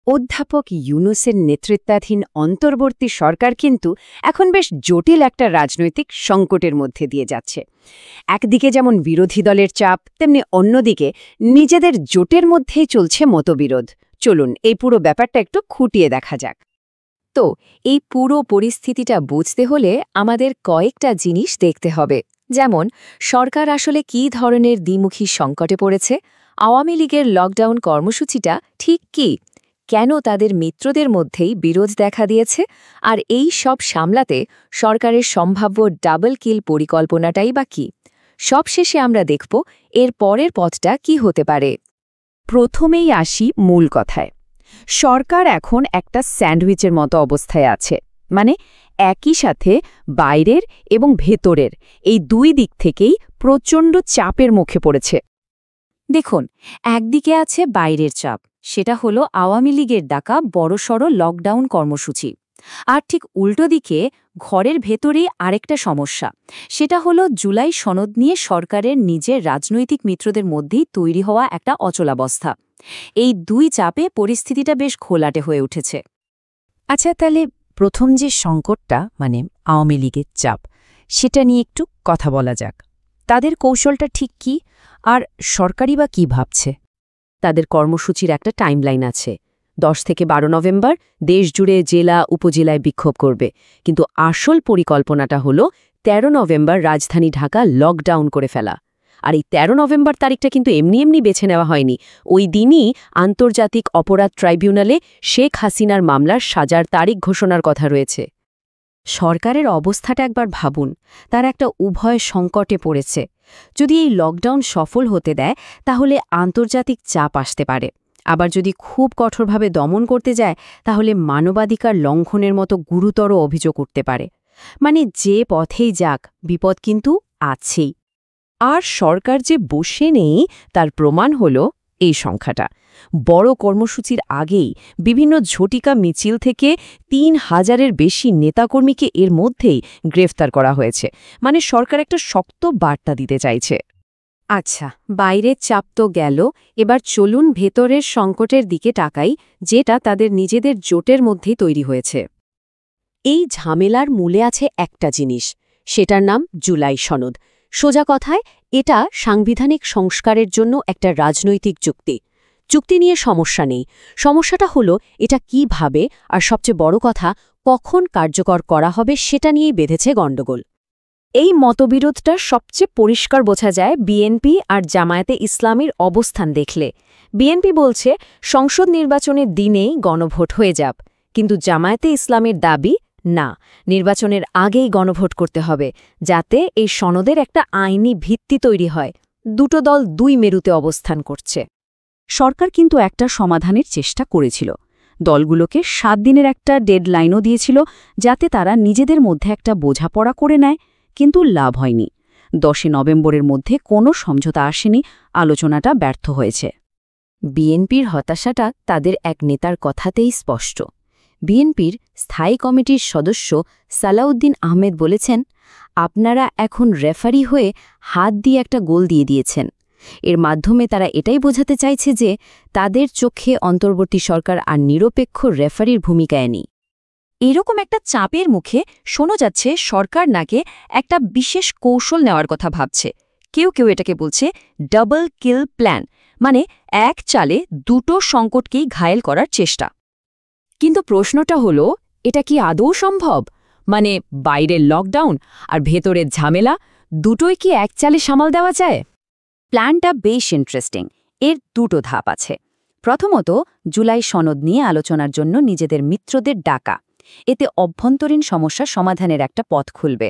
অধ্যাপক ইউনূসের নেতৃত্বাধীন অন্তর্বর্তী সরকার কিন্তু এখন বেশ জটিল একটা রাজনৈতিক সংকটের মধ্যে দিয়ে যাচ্ছে। একদিকে যেমন বিরোধী দলের চাপ, তেমনি অন্যদিকে নিজেদের জোটের মধ্যেই চলছে মতবিরোধ। চলুন এই পুরো ব্যাপারটা একটু খুঁটিয়ে দেখা যাক। তো এই পুরো পরিস্থিতিটা বুঝতে হলে আমাদের কয়েকটা জিনিস দেখতে হবে, যেমন সরকার আসলে কী ধরনের দ্বিমুখী সংকটে পড়েছে, আওয়ামী লীগের লকডাউন কর্মসূচিটা ঠিক কী, কেন তাদের মিত্রদের মধ্যেই বিরোধ দেখা দিয়েছে, আর এই সব সামলাতে সরকারের সম্ভাব্য ডাবল কিল পরিকল্পনাটাই বা কী। সবশেষে আমরা দেখব এর পরের পথটা কি হতে পারে। প্রথমেই আসি মূল কথায়। সরকার এখন একটা স্যান্ডউইচের মতো অবস্থায় আছে, মানে একই সাথে বাইরের এবং ভেতরের এই দুই দিক থেকেই প্রচণ্ড চাপের মুখে পড়েছে। দেখুন, একদিকে আছে বাইরের চাপ, সেটা হলো আওয়ামী লীগের ডাকা বড়সড় লকডাউন কর্মসূচি। আর ঠিক উল্টো দিকে ঘরের ভেতরেই আরেকটা সমস্যা, সেটা হলো জুলাই সনদ নিয়ে সরকারের নিজের রাজনৈতিক মিত্রদের মধ্যেই তৈরি হওয়া একটা অচলাবস্থা। এই দুই চাপে পরিস্থিতিটা বেশ ঘোলাটে হয়ে উঠেছে। আচ্ছা, তাহলে প্রথম যে সংকটটা, মানে আওয়ামী লীগের চাপ, সেটা নিয়ে একটু কথা বলা যাক। তাদের কৌশলটা ঠিক কি, আর সরকারই বা কী ভাবছে? তাদের কর্মসূচির একটা টাইমলাইন আছে। 10 থেকে 12 নভেম্বর দেশজুড়ে জেলা উপজেলায় বিক্ষোভ করবে, কিন্তু আসল পরিকল্পনাটা হলো 13 নভেম্বর রাজধানী ঢাকা লকডাউন করে ফেলা। আর এই 13 নভেম্বর তারিখটা কিন্তু এমনি এমনি বেছে নেওয়া হয়নি। ওই দিনই আন্তর্জাতিক অপরাধ ট্রাইব্যুনালে শেখ হাসিনার মামলার সাজার তারিখ ঘোষণার কথা রয়েছে। সরকারের অবস্থাটা একবার ভাবুন, তারা একটা উভয় সংকটে পড়েছে। যদি এই লকডাউন সফল হতে দেয় তাহলে আন্তর্জাতিক চাপ আসতে পারে, আবার যদি খুব কঠোরভাবে দমন করতে যায় তাহলে মানবাধিকার লঙ্ঘনের মতো গুরুতর অভিযোগ উঠতে পারে। মানে যে পথেই যাক, বিপদ কিন্তু আছেই। আর সরকার যে বসে নেই তার প্রমাণ হল এই সংখ্যাটা। বড় কর্মসূচির আগেই বিভিন্ন ঝটিকা মিছিল থেকে ৩,০০০-এর বেশি নেতাকর্মীকে এর মধ্যেই গ্রেফতার করা হয়েছে। মানে সরকার একটা শক্ত বার্তা দিতে চাইছে। আচ্ছা, বাইরের চাপ তো গেল, এবার চলুন ভেতরের সংকটের দিকে তাকাই, যেটা তাদের নিজেদের জোটের মধ্যেই তৈরি হয়েছে। এই ঝামেলার মূলে আছে একটা জিনিস, সেটার নাম জুলাই সনদ। সোজা কথায় এটা সাংবিধানিক সংস্কারের জন্য একটা রাজনৈতিক চুক্তি নিয়ে সমস্যা নেই। সমস্যাটা হলো এটা কিভাবে, আর সবচেয়ে বড় কথা কখন কার্যকর করা হবে সেটা নিয়েই বেঁধেছে গণ্ডগোল। এই মতবিরোধটা সবচেয়ে পরিষ্কার বোঝা যায় বিএনপি আর জামায়াতে ইসলামীর অবস্থান দেখলে। বিএনপি বলছে সংসদ নির্বাচনের দিনেই গণভোট হয়ে যাক, কিন্তু জামায়াতে ইসলামের দাবি না, নির্বাচনের আগেই গণভোট করতে হবে, যাতে এই সনদের একটা আইনি ভিত্তি তৈরি হয়। দুটো দল দুই মেরুতে অবস্থান করছে। সরকার কিন্তু একটা সমাধানের চেষ্টা করেছিল, দলগুলোকে 7 দিনের একটা ডেডলাইনও দিয়েছিল, যাতে তারা নিজেদের মধ্যে একটা বোঝাপড়া করে নেয়, কিন্তু লাভ হয়নি। 10 নভেম্বরের মধ্যে কোনো সমঝোতা আসেনি, আলোচনাটা ব্যর্থ হয়েছে। বিএনপির হতাশাটা তাদের এক নেতার কথাতেই স্পষ্ট। বিএনপির স্থায়ী কমিটির সদস্য সালাউদ্দিন আহমেদ বলেছেন, আপনারা এখন রেফারি হয়ে হাত দিয়ে একটা গোল দিয়ে দিয়েছেন। এর মাধ্যমে তারা এটাই বোঝাতে চাইছে যে তাদের চোখে অন্তর্বর্তী সরকার আর নিরপেক্ষ রেফারির ভূমিকায় নেই। এরকম একটা চাপের মুখে শোনা যাচ্ছে সরকার নাকি একটা বিশেষ কৌশল নেওয়ার কথা ভাবছে। কেউ কেউ এটাকে বলছে ডাবল কিল প্ল্যান, মানে এক চালে দুটো সংকটকেই ঘায়েল করার চেষ্টা। কিন্তু প্রশ্নটা হলো, এটা কি আদৌ সম্ভব? মানে বাইরের লকডাউন আর ভেতরের ঝামেলা দুটোই কি এক চালে সামাল দেওয়া যায়? প্ল্যানটা বেশ ইন্টারেস্টিং। এর দুটো ধাপ আছে। প্রথমত, জুলাই সনদ নিয়ে আলোচনার জন্য নিজেদের মিত্রদের ডাকা, এতে অভ্যন্তরীণ সমস্যা সমাধানের একটা পথ খুলবে।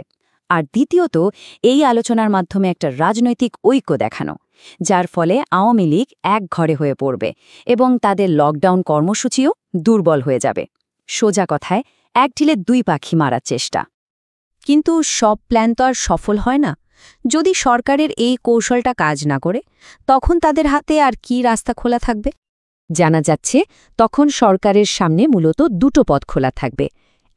আর দ্বিতীয়ত, এই আলোচনার মাধ্যমে একটা রাজনৈতিক ঐক্য দেখানো, যার ফলে আওয়ামী লীগ এক ঘরে হয়ে পড়বে এবং তাদের লকডাউন কর্মসূচিও দুর্বল হয়ে যাবে। সোজা কথায় এক ঢিলে দুই পাখি মারার চেষ্টা। কিন্তু সব প্ল্যান তো আর সফল হয় না। যদি সরকারের এই কৌশলটা কাজ না করে, তখন তাদের হাতে আর কি রাস্তা খোলা থাকবে? জানা যাচ্ছে তখন সরকারের সামনে মূলত দুটো পথ খোলা থাকবে।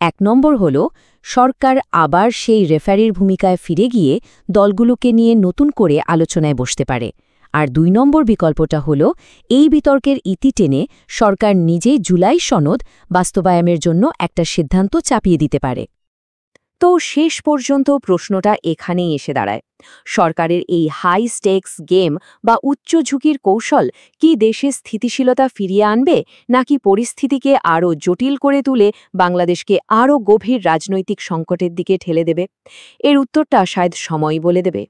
1 নম্বর হল সরকার আবার সেই রেফারির ভূমিকায় ফিরে গিয়ে দলগুলোকে নিয়ে নতুন করে আলোচনায় বসতে পারে। আর ২ নম্বর বিকল্পটা হল এই বিতর্কের ইতি টেনে সরকার নিজেই জুলাই সনদ বাস্তবায়নের জন্য একটা সিদ্ধান্ত চাপিয়ে দিতে পারে। তো শেষ পর্যন্ত প্রশ্নটা এখানেই এসে দাঁড়ায়, সরকারের এই হাই স্টেকস গেম বা উচ্চ ঝুঁকির কৌশল কি দেশে স্থিতিশীলতা ফিরিয়ে আনবে, নাকি পরিস্থিতিকে আরও জটিল করে তুলে বাংলাদেশকে আরও গভীর রাজনৈতিক সংকটের দিকে ঠেলে দেবে? এর উত্তরটা শায়দ সময়ই বলে দেবে।